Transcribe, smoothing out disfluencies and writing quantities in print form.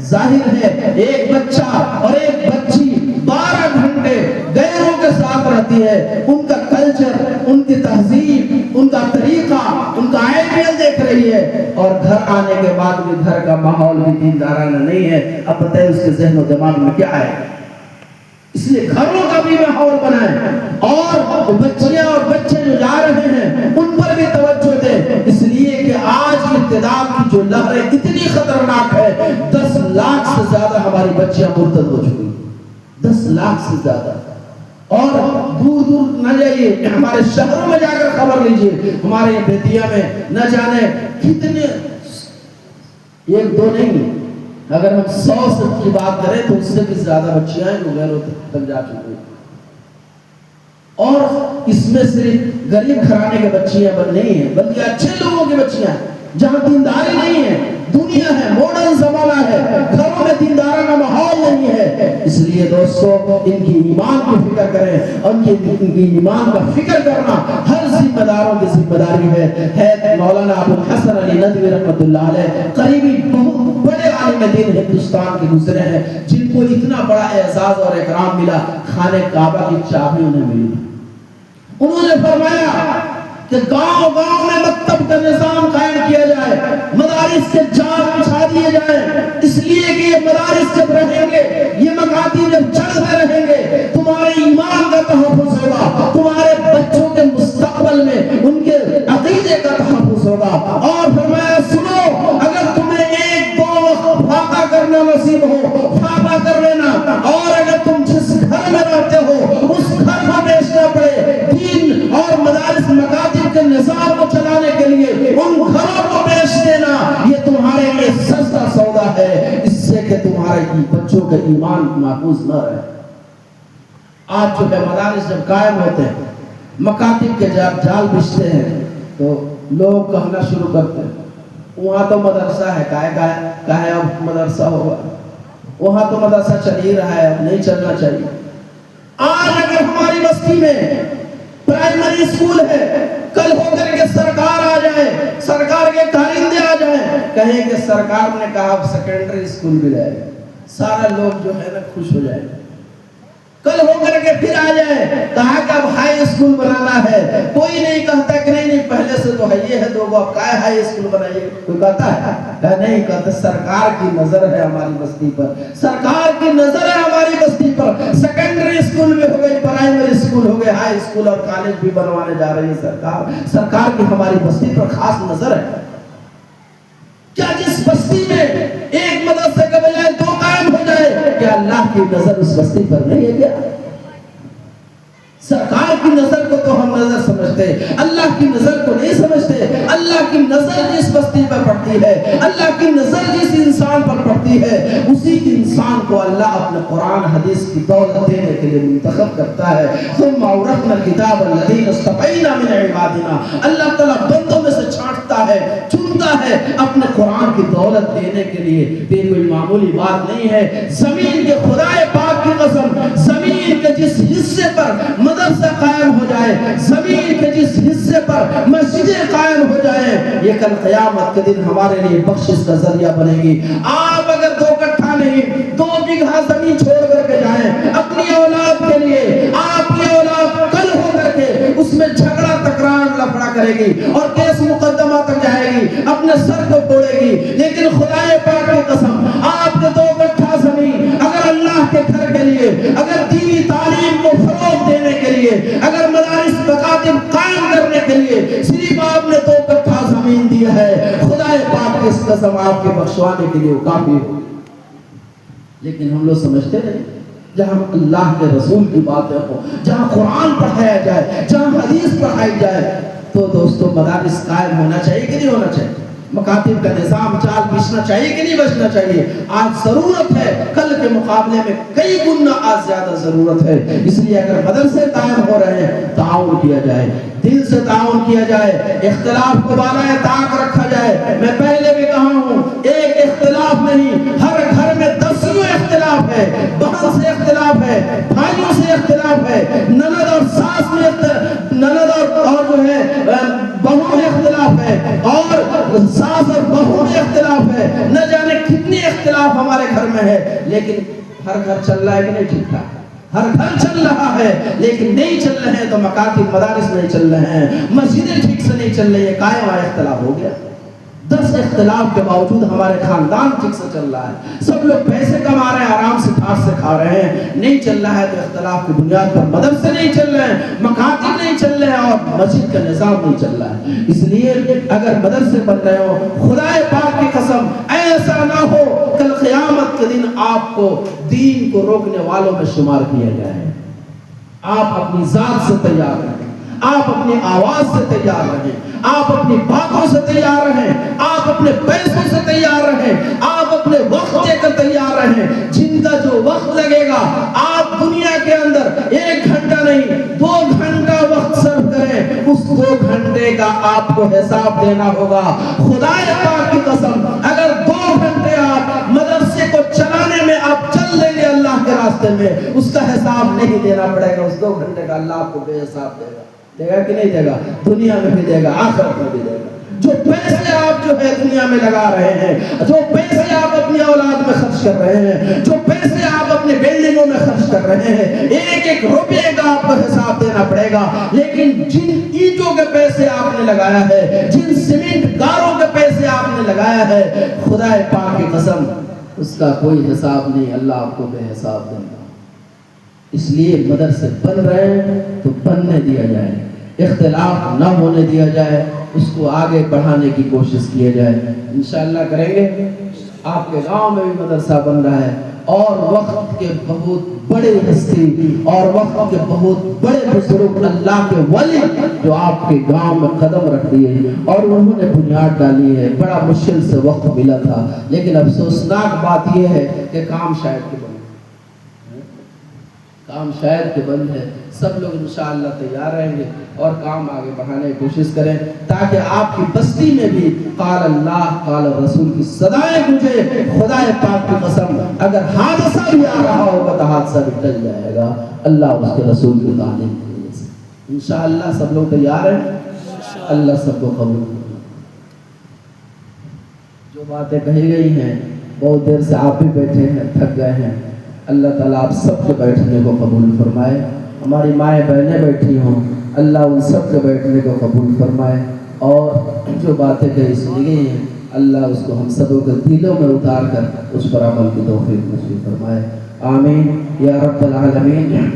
ظاہر ہے ایک بچہ اور ایک بچی 12 گھنٹے غیروں کے ساتھ رہتی ہے، ان کا کلچر، ان کی تہذیب، ان کا طریقہ، ان کا آئیڈیل دیکھ رہی ہے، اور گھر آنے کے بعد بھی گھر کا ماحول بھی دیندارانہ نہیں ہے۔ اب بتائیں اس کے ذہن و دماغ میں کیا ہے؟ اس لیے گھروں کا بھی ماحول بنائیں، اور بچیاں اور بچے جو جا رہے ہیں ان پر بھی توجہ دیں، اس لیے کہ آج ارتداد کی جو لہر اتنی خطرناک ہے، 10 لاکھ سے زیادہ ہماری بچیاں مرتد ہو چکی، 10 لاکھ سے زیادہ۔ اور دور دور نہ جائیے، ہمارے شہروں میں جا کر خبر لیجئے، ہمارے بیتیا میں نہ جانے کتنے، 1 2 نہیں، اگر ہم 100 سے کی بات کریں تو اس سے بھی زیادہ بچیاں ہیں جو غیروں تک جا چکی ہیں۔ اور اس میں صرف غریب گھرانے کے بچیاں نہیں ہیں، بلکہ اچھے لوگوں کی بچیاں ہیں جہاں دینداری نہیں ہے، دنیا ہے، ماڈرن زمانہ ہے، گھروں میں دیندارانہ ماحول نہیں ہے۔ اس لیے دوستو ان کی ایمان کی فکر کریں، اور ان کی ایمان کا فکر کرنا ہر ذمہ داروں کی ذمہ داری ہے۔ مولانا ابو الحسن علی ندوی رحمۃ اللہ علیہ قریبی بہت بڑے عالم دین ہندوستان کے گزرے ہیں، جن کو اتنا بڑا اعزاز اور اکرام ملا، خانہ کعبہ کی چابی انہیں ملی۔ انہوں نے فرمایا کہ گاؤں گاؤں میں مکتب کا نظام قائم کیا جائے، مدارس کے جال بچھا دیے جائیں، اس لیے کہ یہ مدارس جب رہیں گے، یہ مکاتب جب چڑھتے رہیں گے، تمہارے ایمان کا تحفظ ہوگا، تمہارے بچوں کے مستقبل میں ان کے عقیدے کا تحفظ ہوگا۔ اور فرمایا سنو، اگر تمہیں 1 2 فاقہ کرنا نصیب ہو، فاقہ کر لینا، اور اگر تم جس گھر میں رہتے ہو اس گھر کو بیچنا پڑے، دین اور مدارس مکاتب کے نظام کو چلانے کے لیے ان گھروں کو بیچ دینا، یہ تمہارے لیے سستا سودا ہے، اس سے کہ تمہارے بچوں کا ایمان محفوظ نہ رہے۔ آج جو ہے مدارس جب قائم ہوتے ہیں، مکاتب کے جال بچھتے ہیں، تو لوگ کہنا شروع کرتے ہیں وہاں تو مدرسہ ہے، کہے اب مدرسہ ہوگا، وہاں تو مدرسہ چل ہی رہا ہے، اب نہیں چلنا چاہیے۔ آج اگر ہماری بستی میں پرائمری اسکول ہے، کل ہو کر کے سرکار آ جائے، سرکار کے کارندے آ جائیں، کہیں کہ سرکار نے کہا اب سیکنڈری اسکول بھی لائے، سارا لوگ جو ہے نا خوش ہو جائے۔ کل ہو کر کے پھر آ جائے، کہا کہ اب ہائی اسکول بنانا ہے، کوئی نہیں کہتا کہ نہیں پہلے سے تو ہے یہ ہے، دو اب کیا ہائی اسکول بنائیے، کوئی کہتا ہے نہیں کہتا۔ سرکار کی نظر ہے ہماری بستی پر، سرکار کی نظر ہے ہماری بستی پر، سیکنڈری اسکول بھی ہو گئی، پرائمری اسکول ہو گئے، ہائی اسکول اور کالج بھی بنوانے جا رہی ہے سرکار کی ہماری بستی پر خاص نظر ہے۔ کیا جس بستی میں ایک مدرسے کے بجائے 2 قائم ہو جائے، کیا اللہ کی نظر اس بستی پر نہیں ہے کیا؟ سرکار کی نظر کو تو ہم نظر سمجھتے، اللہ کی نظر کو نہیں سمجھتے۔ اللہ کی نظر جس بستی پر پڑتی ہے، اللہ کی نظر جس انسان پر پڑتی ہے، اسی انسان کو اللہ اپنے قرآن حدیث کی دولت دینے کے لیے منتخب کرتا ہے۔ ثم اورثنا الکتاب الذین اصطفینا من عبادنا، اللہ تعالیٰ بندوں میں سے چھانٹتا ہے، چنتا ہے اپنے قرآن کی دولت دینے کے لیے۔ یہ کوئی معمولی بات نہیں ہے۔ زمین کے خدائے پاک کی قسم، زمین کے جس حصے پر مدرسہ قائم ہو جائے، زمین کے جس حصے پر مسجدیں قائم ہو جائیں، یہ کل قیامت کے دن ہمارے لیے بخشش کا ذریعہ بنے گی۔ آپ اگر 2 کٹھا نہیں 2 بیگھا زمین چھوڑ کر کے جائیں اپنی اولاد کے لیے، آپ کی اولاد کل ہو کر کے اس میں جھگڑا تکرار لفڑا کرے گی اور کیس مقدمہ تک جائے گی، اپنے سر کو پھوڑے گی، لیکن خدائے پاک کی قسم آپ کے 2 کٹھا زمین اگر اللہ کے گھر کے لیے، اگر دینی تعلیم کو فروغ دینے کے لیے، اگر مدارس مکاتب قائم کرنے کے لیے صرف آپ نے 2 کٹھا زمین دیا ہے، خدائے پاک کی اس قسم آپ کے بخشوانے کے لیے وہ کافی ہوگی۔ لیکن ہم لوگ سمجھتے نہیں، جہاں اللہ کے رسول کی باتیں ہو، جہاں قرآن پڑھایا جائے، جہاں حدیث پڑھائی جائے، تو دوستو مدارس قائم ہونا چاہیے کہ نہیں ہونا چاہیے؟ مکاتب کا نظام چال بچنا چاہیے کہ نہیں بچنا چاہیے؟ آج ضرورت ہے، کل کے مقابلے میں کئی گنا آج زیادہ ضرورت ہے۔ اس لیے اگر مدرسے قائم ہو رہے ہیں، تعاون کیا جائے، دل سے تعاون کیا جائے، اختلاف کو بالائے طاق رکھا جائے۔ میں پہلے بھی کہا ہوں، ایک اختلاف نہیں، ہر گھر میں 10 اختلاف ہے، بہن سے اختلاف ہے، بھائیوں سے اختلاف ہے، نند اور ساس میں نند اور جو ہے بہو میں اختلاف ہے، اور ساس اور بہو میں اختلاف ہے، نہ جانے کتنے اختلاف ہمارے گھر میں ہے، لیکن ہر گھر چل رہا ہے کہ نہیں ٹھیک ٹھاک؟ ہر گھر چل رہا ہے، لیکن نہیں چل رہے ہیں تو مکاتب مدارس نہیں چل رہے ہیں، مسجدیں ٹھیک سے نہیں چل رہی ہے، قائم اختلاف ہو گیا۔ 10 اختلاف کے باوجود ہمارے خاندان ٹھیک سے چل رہا ہے، سب لوگ پیسے کما رہے ہیں، آرام سے ٹھاٹ سے کھا رہے ہیں۔ نہیں چل رہا ہے تو اختلاف کی بنیاد پر مدرسے نہیں چل رہے ہیں، مکاتب نہیں چل رہے ہیں، اور مسجد کا نظام نہیں چل رہا ہے۔ اس لیے اگر مدرسے بن رہے ہو، خدا پاک کی قسم ایسا نہ ہو کل قیامت کے دن آپ کو دین کو روکنے والوں میں شمار کیا جائے۔ آپ اپنی ذات سے تیار رہیں، آپ اپنی آواز سے تیار رہیں، آپ اپنی باتوں سے تیار رہیں، آپ اپنے پیسوں سے تیار رہیں، آپ اپنے وقت دے کر تیار رہیں۔ جن کا جو وقت لگے گا، آپ دنیا کے اندر 1 گھنٹہ نہیں 2 گھنٹہ وقت صرف کریں، اس 2 گھنٹے کا آپ کو حساب دینا ہوگا۔ خدا پاک کی قسم اگر 2 گھنٹے آپ مدرسے کو چلانے میں آپ چل دیں گے اللہ کے راستے میں، اس کا حساب نہیں دینا پڑے گا، اس 2 گھنٹے کا اللہ آپ کو بے حساب دے گا۔ دے گا کہ نہیں دے گا؟ دنیا میں بھی دے گا، آخرت میں بھی دے گا۔ جو پیسے آپ جو ہے دنیا میں لگا رہے ہیں، جو پیسے آپ اپنی اولاد میں خرچ کر رہے ہیں، جو پیسے آپ اپنے بلڈنگوں میں خرچ کر رہے ہیں، 1 روپے کا آپ کو حساب دینا پڑے گا۔ لیکن جن اینٹوں کے پیسے آپ نے لگایا ہے، جن سیمنٹ کاروں کے پیسے آپ نے لگایا ہے، خدا پاک کی قسم اس کا کوئی حساب نہیں، اللہ آپ کو بے حساب دے گا۔ اس لیے مدرسے بن رہے ہیں تو بننے دیا جائے، اختلاف نہ ہونے دیا جائے، اس کو آگے بڑھانے کی کوشش کیا جائے۔ انشاءاللہ کریں گے۔ آپ کے گاؤں میں بھی مدرسہ بن رہا ہے، اور وقت کے بہت بڑے ہستی اور وقت کے بہت بڑے بزرگ اللہ کے ولی جو آپ کے گاؤں میں قدم رکھ دیے اور انہوں نے بنیاد ڈالی ہے۔ بڑا مشکل سے وقت ملا تھا، لیکن افسوسناک بات یہ ہے کہ کام شاید کے بند ہے۔ سب لوگ انشاءاللہ تیار رہیں گے اور کام آگے بڑھانے کی کوشش کریں، تاکہ آپ کی بستی میں بھی قال اللہ قال رسول کی صدائیں گونجے۔ خدا پاک کی قسم اگر حادثہ بھی آ رہا ہوگا تو حادثہ بھی ٹل جائے گا، اللہ اس کے رسول کی تعلیم کی وجہ سے۔ انشاءاللہ سب لوگ تیار ہیں، اللہ سب کو قبول کرے۔ جو باتیں کہی گئی ہیں، بہت دیر سے آپ بھی بیٹھے ہیں، تھک گئے ہیں، اللہ تعالیٰ آپ سب کے بیٹھنے کو قبول فرمائے۔ ہماری مائیں بہنیں بیٹھی ہوں، اللہ ان سب کے بیٹھنے کو قبول فرمائے، اور جو باتیں کہی سنی گئی ہیں اللہ اس کو ہم سبوں کے دلوں میں اتار کر اس پر عمل کی توفیق نصیب فرمائے۔ آمین یا رب العالمین۔